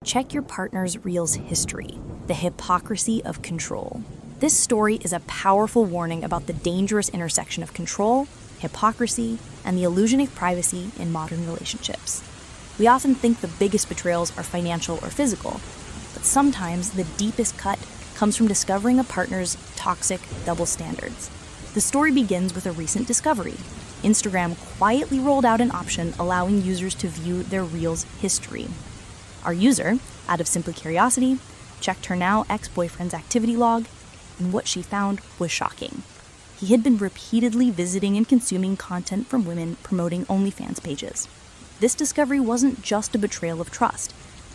check your partner's Reels history, the hypocrisy of control. This story is a powerful warning about the dangerous intersection of control, hypocrisy, and the illusion of privacy in modern relationships. We often think the biggest betrayals are financial or physical, but sometimes the deepest cut comes from discovering a partner's toxic double standards. The story begins with a recent discovery. Instagram quietly rolled out an option allowing users to view their Reels history. Our user, out of simple curiosity, checked her now ex-boyfriend's activity log, and what she found was shocking. He had been repeatedly visiting and consuming content from women promoting OnlyFans pages. This discovery wasn't just a betrayal of trust.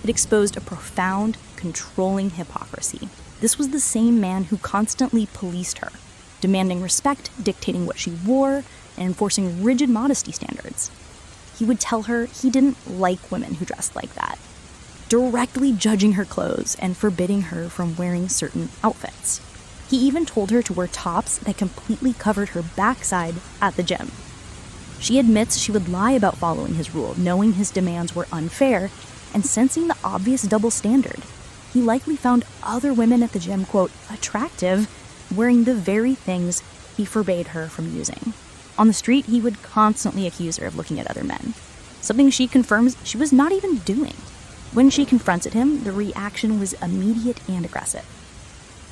It exposed a profound, controlling hypocrisy. This was the same man who constantly policed her, demanding respect, dictating what she wore, and enforcing rigid modesty standards. He would tell her he didn't like women who dressed like that, directly judging her clothes and forbidding her from wearing certain outfits. He even told her to wear tops that completely covered her backside at the gym. She admits she would lie about following his rule, knowing his demands were unfair, and sensing the obvious double standard. He likely found other women at the gym, quote, attractive, wearing the very things he forbade her from using. On the street, he would constantly accuse her of looking at other men, something she confirms she was not even doing. When she confronted him, the reaction was immediate and aggressive.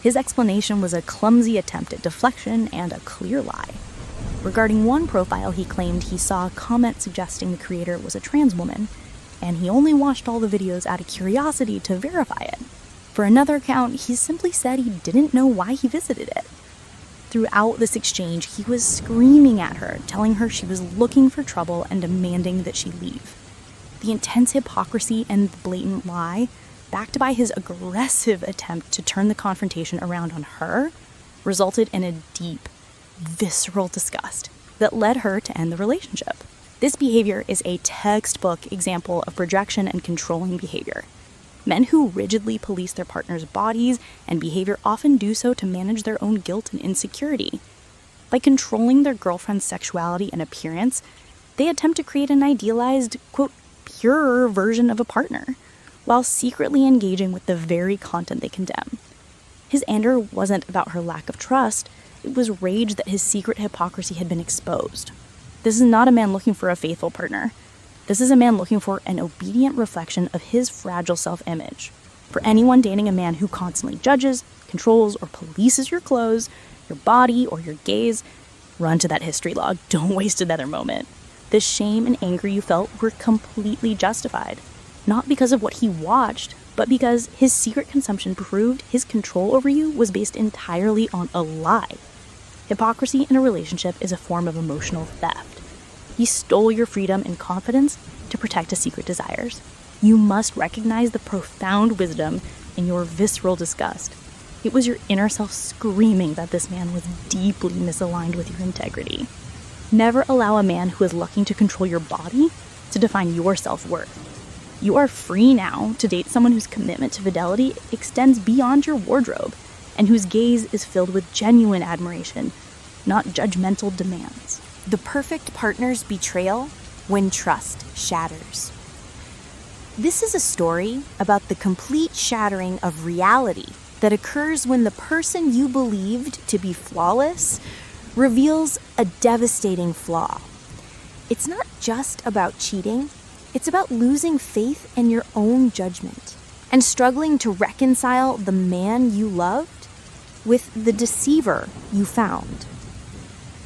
His explanation was a clumsy attempt at deflection and a clear lie. Regarding one profile, he claimed he saw a comment suggesting the creator was a trans woman, and he only watched all the videos out of curiosity to verify it. For another account, he simply said he didn't know why he visited it. Throughout this exchange, he was screaming at her, telling her she was looking for trouble and demanding that she leave. The intense hypocrisy and the blatant lie, backed by his aggressive attempt to turn the confrontation around on her, resulted in a deep, visceral disgust that led her to end the relationship. This behavior is a textbook example of projection and controlling behavior. Men who rigidly police their partner's bodies and behavior often do so to manage their own guilt and insecurity. By controlling their girlfriend's sexuality and appearance, they attempt to create an idealized, quote, purer version of a partner, while secretly engaging with the very content they condemn. His anger wasn't about her lack of trust, it was rage that his secret hypocrisy had been exposed. This is not a man looking for a faithful partner. This is a man looking for an obedient reflection of his fragile self-image. For anyone dating a man who constantly judges, controls, or polices your clothes, your body, or your gaze, run to that history log. Don't waste another moment. The shame and anger you felt were completely justified, not because of what he watched, but because his secret consumption proved his control over you was based entirely on a lie. Hypocrisy in a relationship is a form of emotional theft. He stole your freedom and confidence to protect his secret desires. You must recognize the profound wisdom in your visceral disgust. It was your inner self screaming that this man was deeply misaligned with your integrity. Never allow a man who is looking to control your body to define your self-worth. You are free now to date someone whose commitment to fidelity extends beyond your wardrobe and whose gaze is filled with genuine admiration, not judgmental demands. The perfect partner's betrayal when trust shatters. This is a story about the complete shattering of reality that occurs when the person you believed to be flawless reveals a devastating flaw. It's not just about cheating, it's about losing faith in your own judgment and struggling to reconcile the man you loved with the deceiver you found.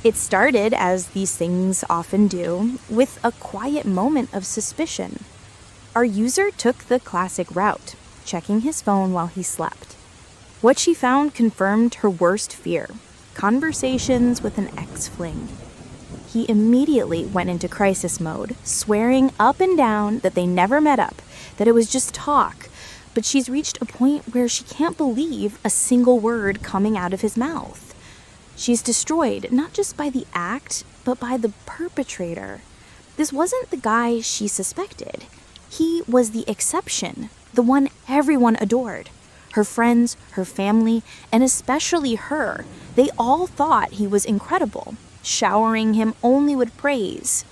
It started, as these things often do, with a quiet moment of suspicion. Our user took the classic route, checking his phone while he slept. What she found confirmed her worst fear: conversations with an ex-fling. He immediately went into crisis mode, swearing up and down that they never met up, that it was just talk, but she's reached a point where she can't believe a single word coming out of his mouth. She's destroyed, not just by the act, but by the perpetrator. This wasn't the guy she suspected. He was the exception, the one everyone adored. Her friends, her family, and especially her, they all thought he was incredible, showering him only with praise.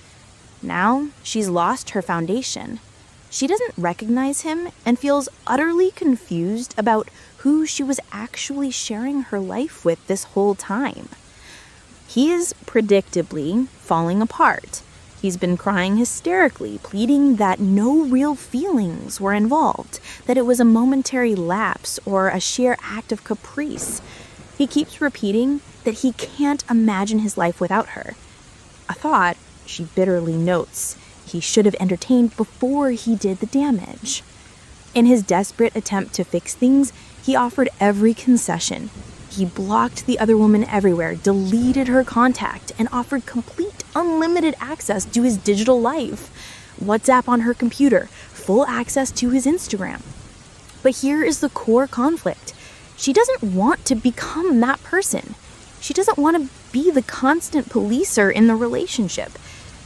Now she's lost her foundation. She doesn't recognize him and feels utterly confused about who she was actually sharing her life with this whole time. He is predictably falling apart. He's been crying hysterically, pleading that no real feelings were involved, that it was a momentary lapse or a sheer act of caprice. He keeps repeating that he can't imagine his life without her. A thought, she bitterly notes, he should have entertained before he did the damage. In his desperate attempt to fix things, he offered every concession. He blocked the other woman everywhere, deleted her contact, and offered complete unlimited access to his digital life. WhatsApp on her computer, full access to his Instagram. But here is the core conflict. She doesn't want to become that person. She doesn't want to be the constant policer in the relationship.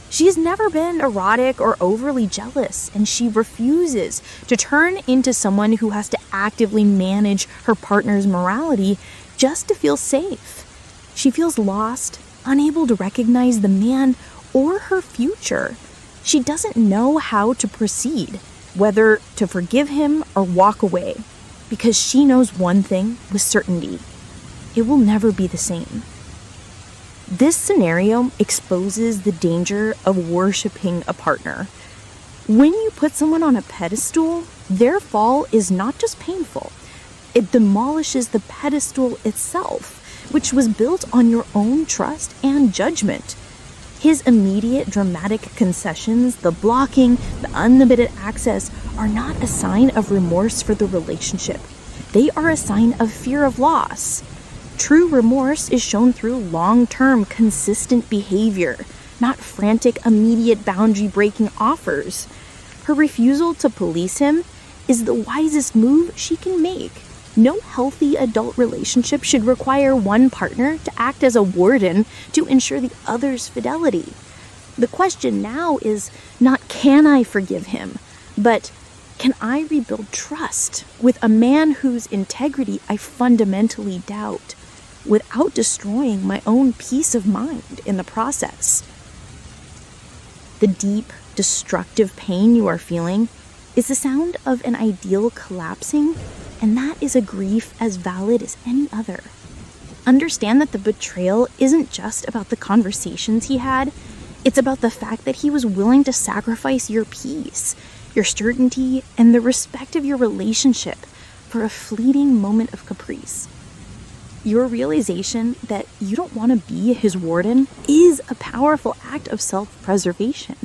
She has never been erotic or overly jealous, and she refuses to turn into someone who has to actively manage her partner's morality just to feel safe. She feels lost, unable to recognize the man or her future. She doesn't know how to proceed, whether to forgive him or walk away, because she knows one thing with certainty: it will never be the same. This scenario exposes the danger of worshiping a partner. When you put someone on a pedestal, their fall is not just painful. It demolishes the pedestal itself, which was built on your own trust and judgment. His immediate dramatic concessions, the blocking, the unlimited access, are not a sign of remorse for the relationship. They are a sign of fear of loss. True remorse is shown through long-term, consistent behavior, not frantic, immediate boundary-breaking offers. Her refusal to police him is the wisest move she can make. No healthy adult relationship should require one partner to act as a warden to ensure the other's fidelity. The question now is not, can I forgive him, but can I rebuild trust with a man whose integrity I fundamentally doubt, without destroying my own peace of mind in the process? The deep, destructive pain you are feeling is the sound of an ideal collapsing, and that is a grief as valid as any other. Understand that the betrayal isn't just about the conversations he had, it's about the fact that he was willing to sacrifice your peace, your certainty, and the respect of your relationship for a fleeting moment of caprice. Your realization that you don't want to be his warden is a powerful act of self-preservation.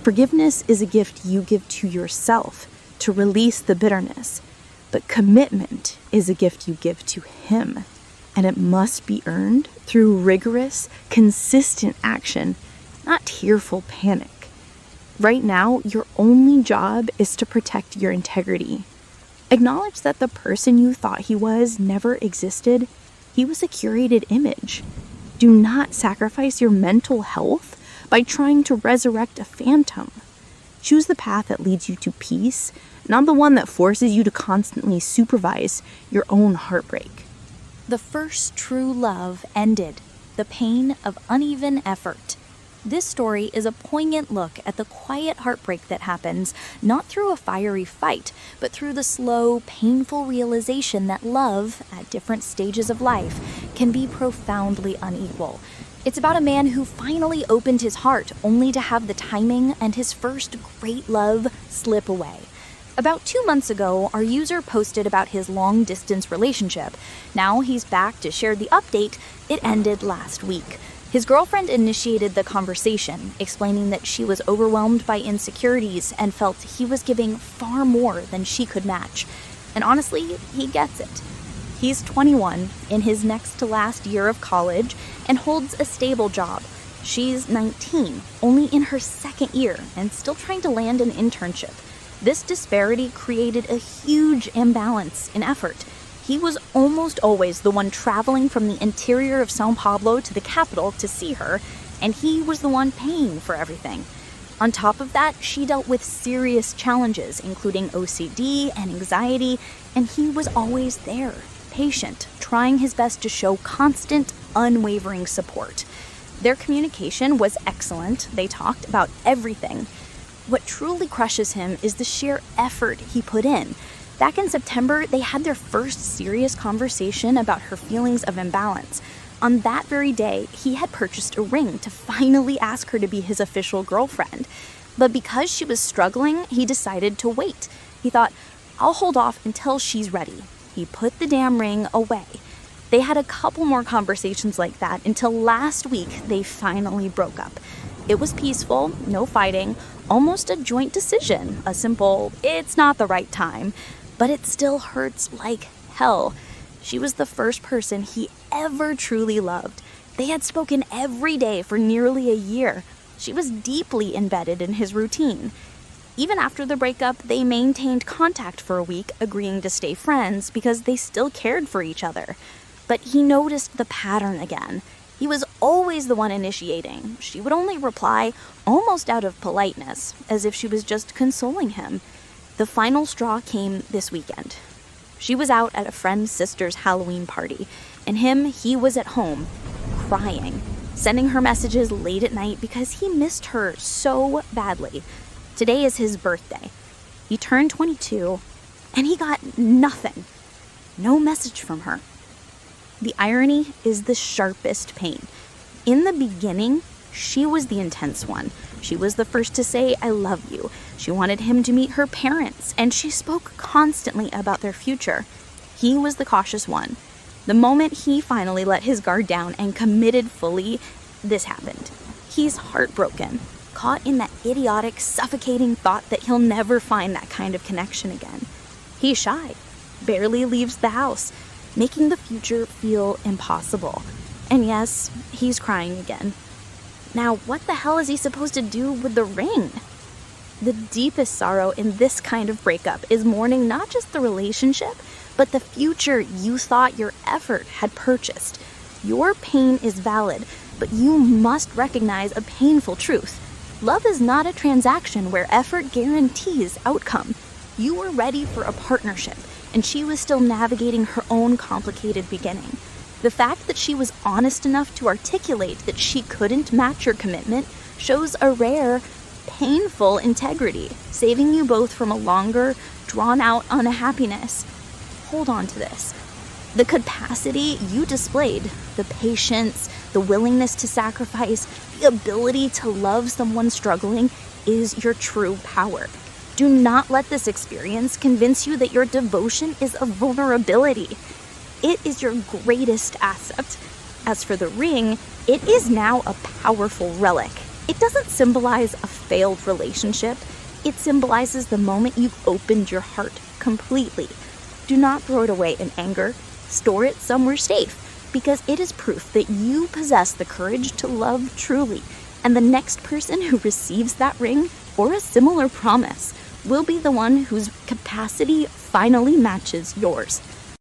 Forgiveness is a gift you give to yourself to release the bitterness, but commitment is a gift you give to him, and it must be earned through rigorous, consistent action, not tearful panic. Right now, your only job is to protect your integrity. Acknowledge that the person you thought he was never existed. He was a curated image. Do not sacrifice your mental health by trying to resurrect a phantom. Choose the path that leads you to peace, not the one that forces you to constantly supervise your own heartbreak. The first true love ended, the pain of uneven effort. This story is a poignant look at the quiet heartbreak that happens not through a fiery fight, but through the slow, painful realization that love, at different stages of life, can be profoundly unequal. It's about a man who finally opened his heart only to have the timing and his first great love slip away. About 2 months ago, our user posted about his long-distance relationship. Now he's back to share the update. It ended last week. His girlfriend initiated the conversation, explaining that she was overwhelmed by insecurities and felt he was giving far more than she could match. And honestly, he gets it. He's 21, in his next to last year of college, and holds a stable job. She's 19, only in her second year, and still trying to land an internship. This disparity created a huge imbalance in effort. He was almost always the one traveling from the interior of São Paulo to the capital to see her, and he was the one paying for everything. On top of that, she dealt with serious challenges, including OCD and anxiety, and he was always there, patient, trying his best to show constant, unwavering support. Their communication was excellent. They talked about everything. What truly crushes him is the sheer effort he put in. Back in September, they had their first serious conversation about her feelings of imbalance. On that very day, he had purchased a ring to finally ask her to be his official girlfriend. But because she was struggling, he decided to wait. He thought, I'll hold off until she's ready. He put the damn ring away. They had a couple more conversations like that until last week they finally broke up. It was peaceful, no fighting, almost a joint decision, a simple, it's not the right time, but it still hurts like hell. She was the first person he ever truly loved. They had spoken every day for nearly a year. She was deeply embedded in his routine. Even after the breakup, they maintained contact for a week, agreeing to stay friends because they still cared for each other. But he noticed the pattern again. He was always the one initiating. She would only reply almost out of politeness, as if she was just consoling him. The final straw came this weekend. She was out at a friend's sister's Halloween party, and he was at home, crying, sending her messages late at night because he missed her so badly. Today is his birthday. He turned 22, and he got nothing. No message from her. The irony is the sharpest pain. In the beginning, she was the intense one. She was the first to say, I love you. She wanted him to meet her parents, and she spoke constantly about their future. He was the cautious one. The moment he finally let his guard down and committed fully, this happened. He's heartbroken, caught in that idiotic, suffocating thought that he'll never find that kind of connection again. He's shy, barely leaves the house, making the future feel impossible. And yes, he's crying again. Now, what the hell is he supposed to do with the ring? The deepest sorrow in this kind of breakup is mourning not just the relationship, but the future you thought your effort had purchased. Your pain is valid, but you must recognize a painful truth. Love is not a transaction where effort guarantees outcome. You were ready for a partnership, and she was still navigating her own complicated beginning. The fact that she was honest enough to articulate that she couldn't match your commitment shows a rare, painful integrity, saving you both from a longer, drawn-out unhappiness. Hold on to this. The capacity you displayed, the patience, the willingness to sacrifice, the ability to love someone struggling is your true power. Do not let this experience convince you that your devotion is a vulnerability. It is your greatest asset. As for the ring, it is now a powerful relic. It doesn't symbolize a failed relationship. It symbolizes the moment you've opened your heart completely. Do not throw it away in anger. Store it somewhere safe, because it is proof that you possess the courage to love truly, and the next person who receives that ring or a similar promise will be the one whose capacity finally matches yours.